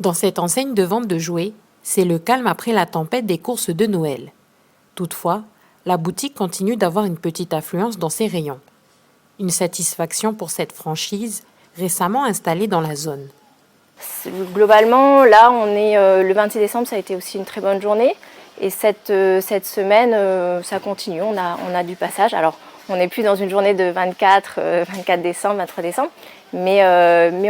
Dans cette enseigne de vente de jouets, c'est le calme après la tempête des courses de Noël. Toutefois, la boutique continue d'avoir une petite affluence dans ses rayons. Une satisfaction pour cette franchise récemment installée dans la zone. Globalement, là, on est le 26 décembre, ça a été aussi une très bonne journée. Et cette semaine, ça continue, on a du passage. Alors, on n'est plus dans une journée de 24 décembre, 23 décembre, mais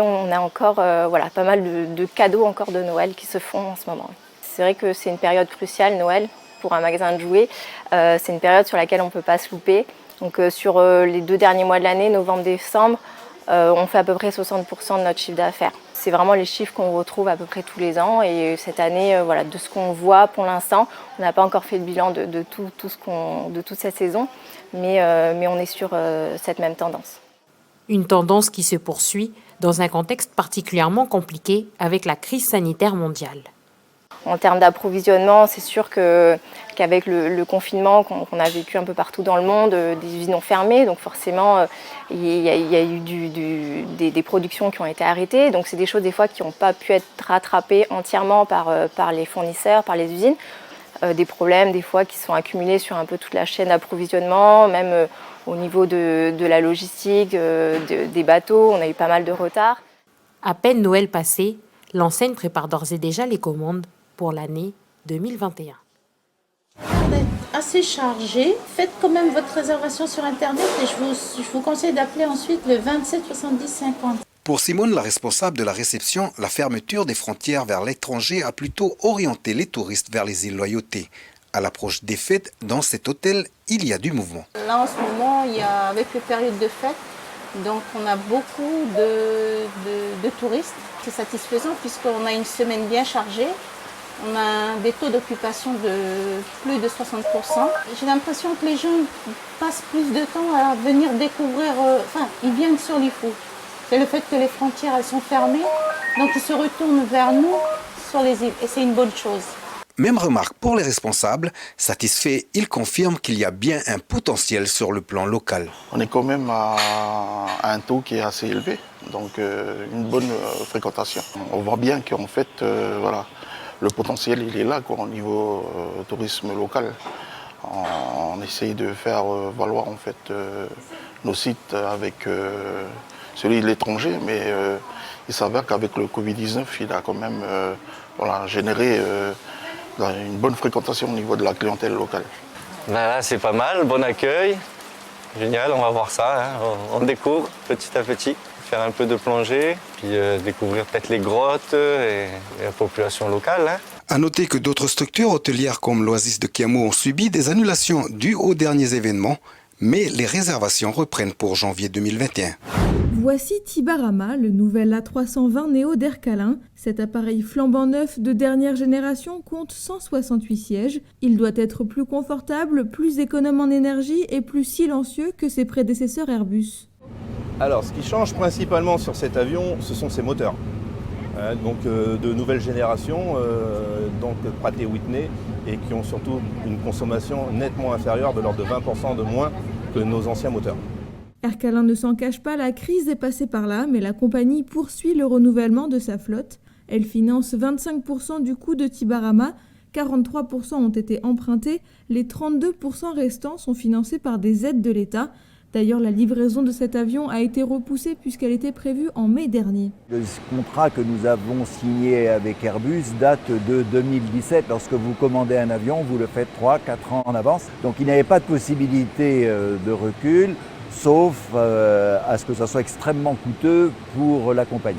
on a encore pas mal de cadeaux encore de Noël qui se font en ce moment. C'est vrai que c'est une période cruciale, Noël, pour un magasin de jouets. C'est une période sur laquelle on ne peut pas se louper. Donc sur les 2 derniers mois de l'année, novembre-décembre, on fait à peu près 60% de notre chiffre d'affaires. C'est vraiment les chiffres qu'on retrouve à peu près tous les ans. Et cette année, de ce qu'on voit pour l'instant, on n'a pas encore fait le bilan de toute cette saison, mais on est sur cette même tendance. Une tendance qui se poursuit dans un contexte particulièrement compliqué avec la crise sanitaire mondiale. En termes d'approvisionnement, c'est sûr qu'avec le confinement qu'on a vécu un peu partout dans le monde, des usines ont fermé, donc forcément il y a eu des productions qui ont été arrêtées. Donc c'est des choses des fois qui n'ont pas pu être rattrapées entièrement par les fournisseurs, par les usines. Des problèmes des fois qui sont accumulés sur un peu toute la chaîne d'approvisionnement, même au niveau de la logistique, des bateaux, on a eu pas mal de retard. À peine Noël passé, l'enseigne prépare d'ores et déjà les commandes pour l'année 2021. On est assez chargé. Faites quand même votre réservation sur Internet et je vous conseille d'appeler ensuite le 27 70 50. Pour Simone, la responsable de la réception, la fermeture des frontières vers l'étranger a plutôt orienté les touristes vers les îles Loyauté. À l'approche des fêtes, dans cet hôtel, il y a du mouvement. Là, en ce moment, avec les périodes de fêtes, donc on a beaucoup de touristes. C'est satisfaisant puisqu'on a une semaine bien chargée. On a des taux d'occupation de plus de 60%. J'ai l'impression que les gens passent plus de temps à venir découvrir, ils viennent sur Lifou. C'est le fait que les frontières elles sont fermées, donc ils se retournent vers nous sur les îles et c'est une bonne chose. Même remarque pour les responsables, satisfaits, ils confirment qu'il y a bien un potentiel sur le plan local. On est quand même à un taux qui est assez élevé, donc une bonne fréquentation. On voit bien qu'en fait, le potentiel il est là au niveau tourisme local. On essaye de faire valoir en fait nos sites avec celui de l'étranger, mais il s'avère qu'avec le Covid-19, il a quand même généré une bonne fréquentation au niveau de la clientèle locale. Là, c'est pas mal, bon accueil, génial, on va voir ça, hein. On découvre petit à petit, faire un peu de plongée, puis découvrir peut-être les grottes et la population locale. Hein. À noter que d'autres structures hôtelières comme l'Oasis de Kiamou ont subi des annulations dues aux derniers événements, mais les réservations reprennent pour janvier 2021. Voici Tibarama, le nouvel A320 Neo d'Aircalin. Cet appareil flambant neuf de dernière génération compte 168 sièges. Il doit être plus confortable, plus économe en énergie et plus silencieux que ses prédécesseurs Airbus. Alors, ce qui change principalement sur cet avion, ce sont ses moteurs. De nouvelle génération, Pratt & Whitney, et qui ont surtout une consommation nettement inférieure de l'ordre de 20% de moins que nos anciens moteurs. Aircalin ne s'en cache pas, la crise est passée par là, mais la compagnie poursuit le renouvellement de sa flotte. Elle finance 25% du coût de Tibarama, 43% ont été empruntés, les 32% restants sont financés par des aides de l'État. D'ailleurs, la livraison de cet avion a été repoussée puisqu'elle était prévue en mai dernier. Le contrat que nous avons signé avec Airbus date de 2017. Lorsque vous commandez un avion, vous le faites 3-4 ans en avance. Donc il n'y avait pas de possibilité de recul, sauf à ce que ça soit extrêmement coûteux pour la compagnie.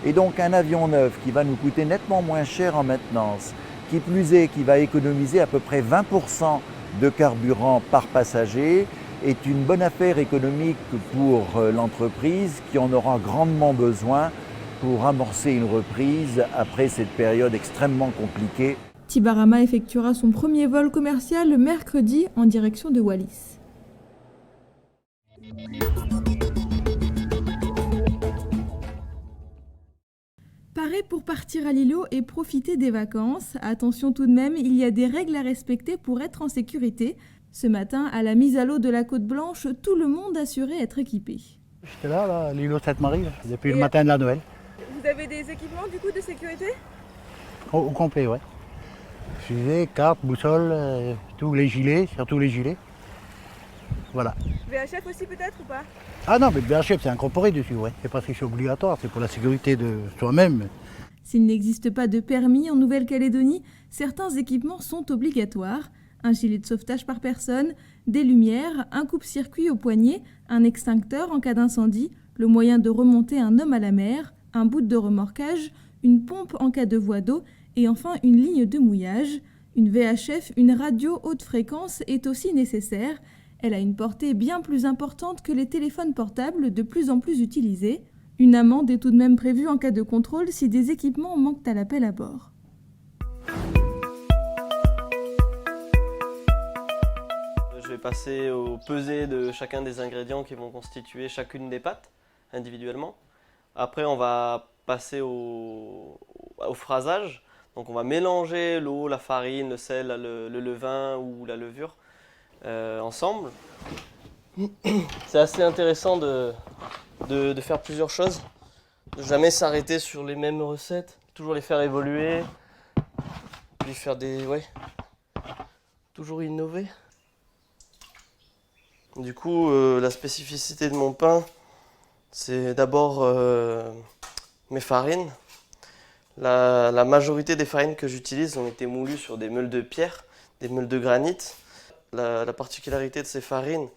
Et donc un avion neuf qui va nous coûter nettement moins cher en maintenance, qui plus est, qui va économiser à peu près 20% de carburant par passager, est une bonne affaire économique pour l'entreprise qui en aura grandement besoin pour amorcer une reprise après cette période extrêmement compliquée. Tibarama effectuera son premier vol commercial le mercredi en direction de Wallis. Paré pour partir à l'îlot et profiter des vacances. Attention tout de même, il y a des règles à respecter pour être en sécurité. Ce matin, à la mise à l'eau de la Côte Blanche, tout le monde assurait être équipé. J'étais là, l'îlot Sainte-Marie, depuis le matin de la Noël. Vous avez des équipements du coup de sécurité? Au complet, ouais. Fusée, carte, boussole, tous les gilets, surtout les gilets. Voilà. VHF aussi peut-être ou pas? Ah non, mais le VHF c'est incorporé dessus, ouais. C'est parce que c'est obligatoire, c'est pour la sécurité de soi-même. S'il n'existe pas de permis en Nouvelle-Calédonie, certains équipements sont obligatoires. Un gilet de sauvetage par personne, des lumières, un coupe-circuit au poignet, un extincteur en cas d'incendie, le moyen de remonter un homme à la mer, un bout de remorquage, une pompe en cas de voie d'eau et enfin une ligne de mouillage. Une VHF, une radio haute fréquence, est aussi nécessaire. Elle a une portée bien plus importante que les téléphones portables de plus en plus utilisés. Une amende est tout de même prévue en cas de contrôle si des équipements manquent à l'appel à bord. Je vais passer au pesé de chacun des ingrédients qui vont constituer chacune des pâtes individuellement. Après, on va passer au phrasage. Donc on va mélanger l'eau, la farine, le sel, le levain ou la levure ensemble. C'est assez intéressant de faire plusieurs choses, de jamais s'arrêter sur les mêmes recettes, toujours les faire évoluer, puis faire toujours innover. Du coup, la spécificité de mon pain, c'est d'abord mes farines. La majorité des farines que j'utilise ont été moulues sur des meules de pierre, des meules de granit. La particularité de ces farines,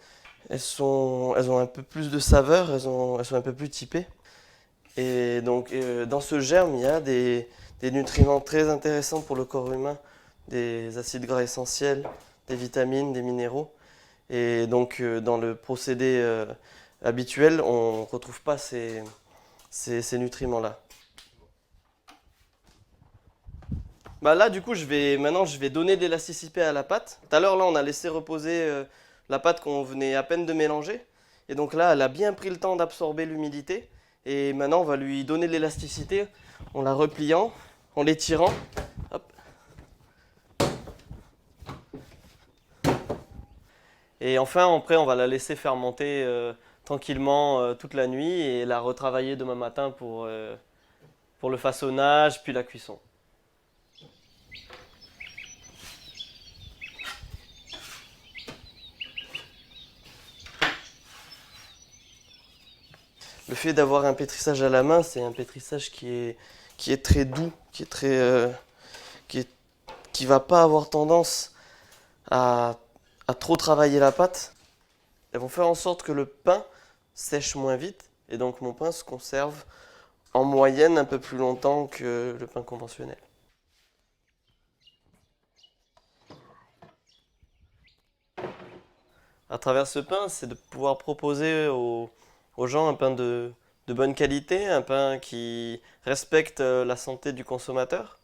elles ont un peu plus de saveur, elles sont un peu plus typées. Et donc dans ce germe, il y a des nutriments très intéressants pour le corps humain, des acides gras essentiels, des vitamines, des minéraux. Et donc dans le procédé habituel, on ne retrouve pas ces nutriments-là. Là, du coup, maintenant, je vais donner de l'élasticité à la pâte. Tout à l'heure, là, on a laissé reposer la pâte qu'on venait à peine de mélanger. Et donc là, elle a bien pris le temps d'absorber l'humidité. Et maintenant, on va lui donner de l'élasticité en la repliant, en l'étirant. Hop. Et enfin, après, on va la laisser fermenter tranquillement toute la nuit et la retravailler demain matin pour le façonnage, puis la cuisson. Le fait d'avoir un pétrissage à la main, c'est un pétrissage qui est très doux, qui va pas avoir tendance à trop travailler la pâte. Elles vont faire en sorte que le pain sèche moins vite et donc mon pain se conserve en moyenne un peu plus longtemps que le pain conventionnel. À travers ce pain, c'est de pouvoir proposer aux gens un pain de bonne qualité, un pain qui respecte la santé du consommateur,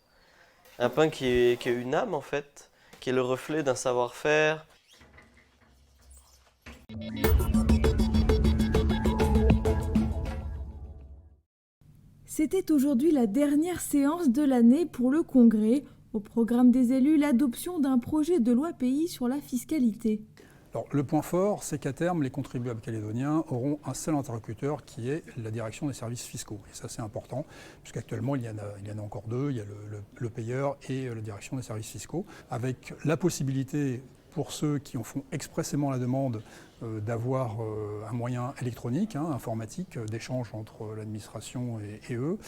un pain qui a une âme en fait, qui est le reflet d'un savoir-faire. C'était aujourd'hui la dernière séance de l'année pour le Congrès. Au programme des élus, l'adoption d'un projet de loi pays sur la fiscalité. Alors, le point fort, c'est qu'à terme, les contribuables calédoniens auront un seul interlocuteur qui est la direction des services fiscaux. Et ça, c'est important, puisqu'actuellement, il y en a encore deux. Il y a le payeur et la direction des services fiscaux, avec la possibilité pour ceux qui en font expressément la demande d'avoir un moyen électronique, informatique, d'échange entre l'administration et eux,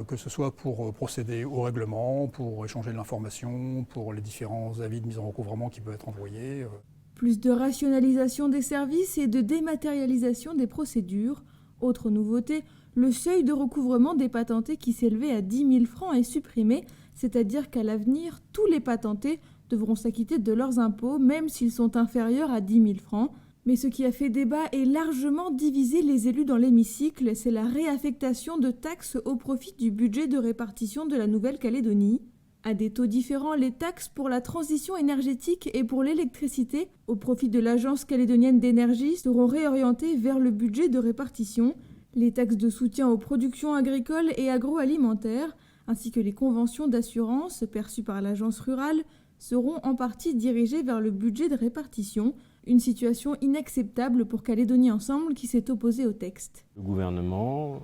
que ce soit pour procéder au règlement, pour échanger de l'information, pour les différents avis de mise en recouvrement qui peuvent être envoyés. Plus de rationalisation des services et de dématérialisation des procédures. Autre nouveauté, le seuil de recouvrement des patentés qui s'élevait à 10 000 francs est supprimé, c'est-à-dire qu'à l'avenir, tous les patentés devront s'acquitter de leurs impôts, même s'ils sont inférieurs à 10 000 francs. Mais ce qui a fait débat et largement divisé les élus dans l'hémicycle, c'est la réaffectation de taxes au profit du budget de répartition de la Nouvelle-Calédonie. À des taux différents, les taxes pour la transition énergétique et pour l'électricité, au profit de l'Agence calédonienne d'énergie, seront réorientées vers le budget de répartition. Les taxes de soutien aux productions agricoles et agroalimentaires, ainsi que les conventions d'assurance perçues par l'agence rurale seront en partie dirigées vers le budget de répartition, une situation inacceptable pour Calédonie Ensemble qui s'est opposé au texte. Le gouvernement,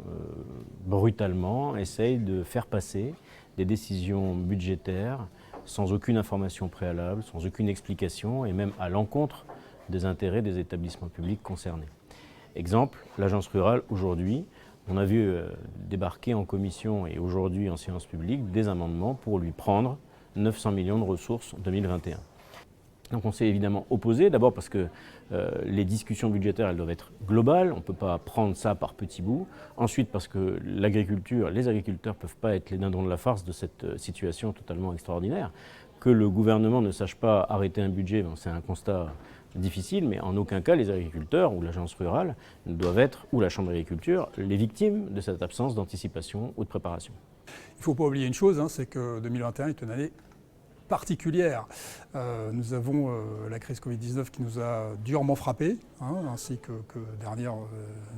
brutalement, essaye de faire passer des décisions budgétaires sans aucune information préalable, sans aucune explication et même à l'encontre des intérêts des établissements publics concernés. Exemple, l'agence rurale, aujourd'hui, on a vu débarquer en commission et aujourd'hui en séance publique des amendements pour lui prendre 900 millions de ressources en 2021. Donc on s'est évidemment opposé, d'abord parce que les discussions budgétaires elles doivent être globales, on ne peut pas prendre ça par petits bouts. Ensuite parce que l'agriculture, les agriculteurs ne peuvent pas être les dindons de la farce de cette situation totalement extraordinaire. Que le gouvernement ne sache pas arrêter un budget, bon, c'est un constat difficile, mais en aucun cas les agriculteurs ou l'agence rurale ne doivent être, ou la chambre d'agriculture, les victimes de cette absence d'anticipation ou de préparation. Il ne faut pas oublier une chose, c'est que 2021 est une année particulière. Nous avons la crise Covid-19 qui nous a durement frappés, ainsi que derrière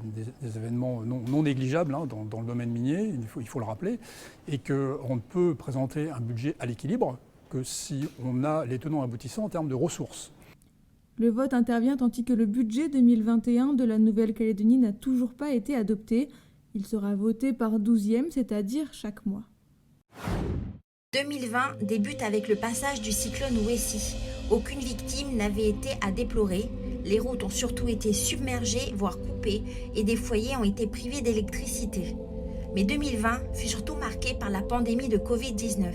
des événements non négligeables dans le domaine minier, il faut le rappeler, et qu'on ne peut présenter un budget à l'équilibre que si on a les tenants aboutissants en termes de ressources. Le vote intervient tandis que le budget 2021 de la Nouvelle-Calédonie n'a toujours pas été adopté. Il sera voté par 12e, c'est-à-dire chaque mois. 2020 débute avec le passage du cyclone Wessi. Aucune victime n'avait été à déplorer. Les routes ont surtout été submergées, voire coupées, et des foyers ont été privés d'électricité. Mais 2020 fut surtout marqué par la pandémie de Covid-19.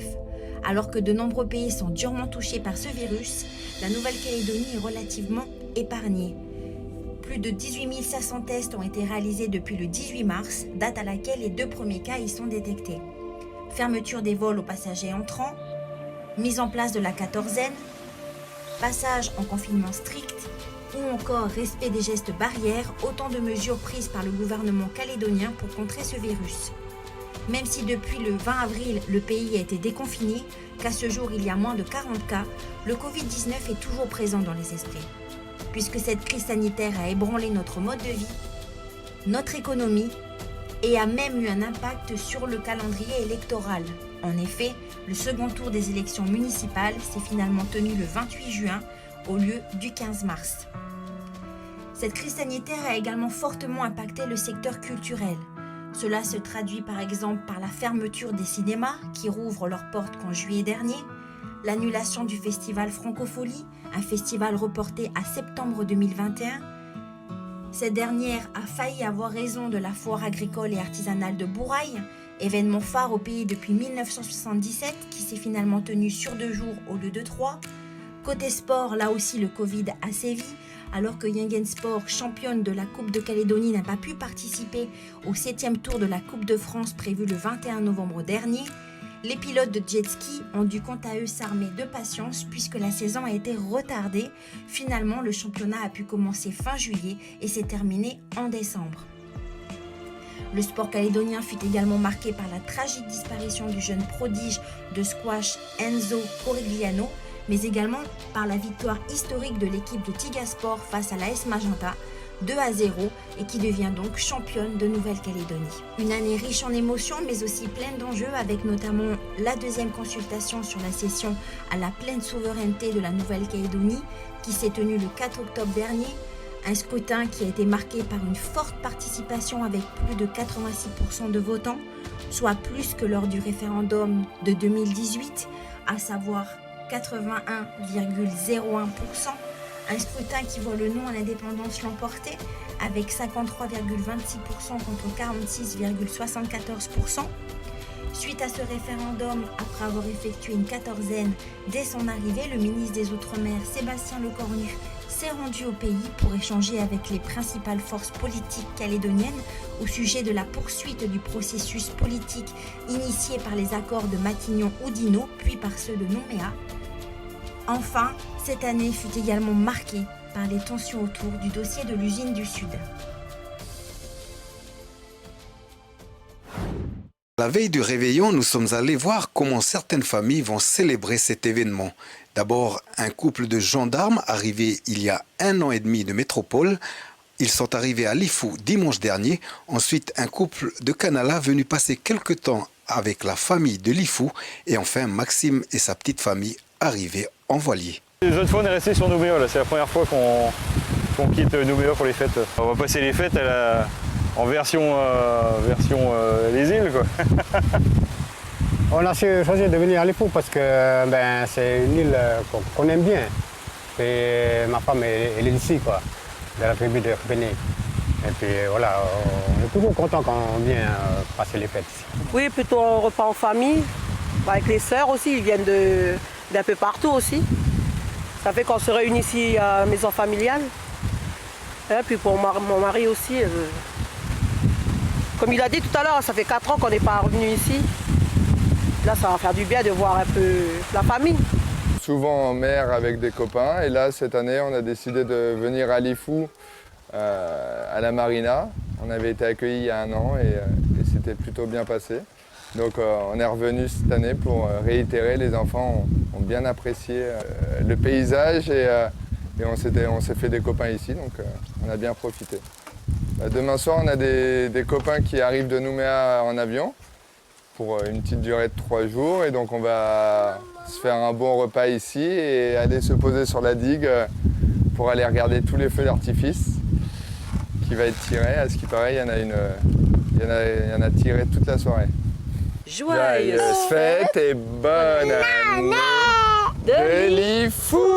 Alors que de nombreux pays sont durement touchés par ce virus, la Nouvelle-Calédonie est relativement épargnée. Plus de 18 500 tests ont été réalisés depuis le 18 mars, date à laquelle les 2 premiers cas y sont détectés. Fermeture des vols aux passagers entrants, mise en place de la quatorzaine, passage en confinement strict ou encore respect des gestes barrières, autant de mesures prises par le gouvernement calédonien pour contrer ce virus. Même si depuis le 20 avril, le pays a été déconfiné, qu'à ce jour il y a moins de 40 cas, le Covid-19 est toujours présent dans les esprits. Puisque cette crise sanitaire a ébranlé notre mode de vie, notre économie, et a même eu un impact sur le calendrier électoral. En effet, le second tour des élections municipales s'est finalement tenu le 28 juin au lieu du 15 mars. Cette crise sanitaire a également fortement impacté le secteur culturel. Cela se traduit par exemple par la fermeture des cinémas qui rouvrent leurs portes qu'en juillet dernier, l'annulation du festival Francophonie, un festival reporté à septembre 2021. Cette dernière a failli avoir raison de la foire agricole et artisanale de Bourail, événement phare au pays depuis 1977 qui s'est finalement tenu sur 2 jours au lieu de 3. Côté sport, là aussi le Covid a sévi, alors que Yingen Sport, championne de la Coupe de Calédonie, n'a pas pu participer au 7e tour de la Coupe de France prévu le 21 novembre dernier. Les pilotes de jet ski ont dû quant à eux s'armer de patience puisque la saison a été retardée. Finalement, le championnat a pu commencer fin juillet et s'est terminé en décembre. Le sport calédonien fut également marqué par la tragique disparition du jeune prodige de squash Enzo Corigliano, mais également par la victoire historique de l'équipe de Tigasport face à l'AS Magenta, 2-0, et qui devient donc championne de Nouvelle-Calédonie. Une année riche en émotions, mais aussi pleine d'enjeux, avec notamment la 2e consultation sur la cession à la pleine souveraineté de la Nouvelle-Calédonie, qui s'est tenue le 4 octobre dernier. Un scrutin qui a été marqué par une forte participation avec plus de 86% de votants, soit plus que lors du référendum de 2018, à savoir 81,01%. Un scrutin qui voit le non à l'indépendance l'emporter avec 53,26% contre 46,74%. Suite à ce référendum, après avoir effectué une quatorzaine dès son arrivée, le ministre des Outre-mer, Sébastien Lecornu, s'est rendu au pays pour échanger avec les principales forces politiques calédoniennes au sujet de la poursuite du processus politique initié par les accords de Matignon-Oudinot, puis par ceux de Nouméa. Enfin, cette année fut également marquée par les tensions autour du dossier de l'usine du Sud. La veille du réveillon, nous sommes allés voir comment certaines familles vont célébrer cet événement. D'abord, un couple de gendarmes arrivés il y a 1 an et demi de métropole. Ils sont arrivés à Lifou dimanche dernier. Ensuite, un couple de Canala venu passer quelque temps avec la famille de Lifou et enfin Maxime et sa petite famille arrivés en voilier. Les autres fois on est resté sur Nouméa, c'est la première fois qu'on quitte Nouméa pour les fêtes. On va passer les fêtes en version les îles, quoi. On a choisi de venir à Lifou parce que c'est une île qu'on aime bien. Et ma femme elle est d'ici, quoi, de la tribu de Béné. Et puis voilà, on est toujours content quand on vient passer les fêtes ici. Oui, plutôt un repas en famille, avec les sœurs aussi, ils viennent d'un peu partout aussi. Ça fait qu'on se réunit ici à la maison familiale. Et puis pour mon mari aussi, comme il a dit tout à l'heure, ça fait 4 ans qu'on n'est pas revenu ici. Là, ça va faire du bien de voir un peu la famille. Souvent en mer avec des copains, et là, cette année, on a décidé de venir à Lifou, à la marina. On avait été accueillis il y a 1 an et c'était plutôt bien passé. Donc on est revenu cette année pour réitérer. Les enfants ont bien apprécié le paysage et on s'est fait des copains ici, donc on a bien profité. Demain soir, on a des copains qui arrivent de Nouméa en avion pour une petite durée de 3 jours. Et donc on va se faire un bon repas ici et aller se poser sur la digue pour aller regarder tous les feux d'artifice qui va être tiré. À ce qui paraît, il y en a tiré toute la soirée. Joyeuses fêtes et bonne année de Lifou!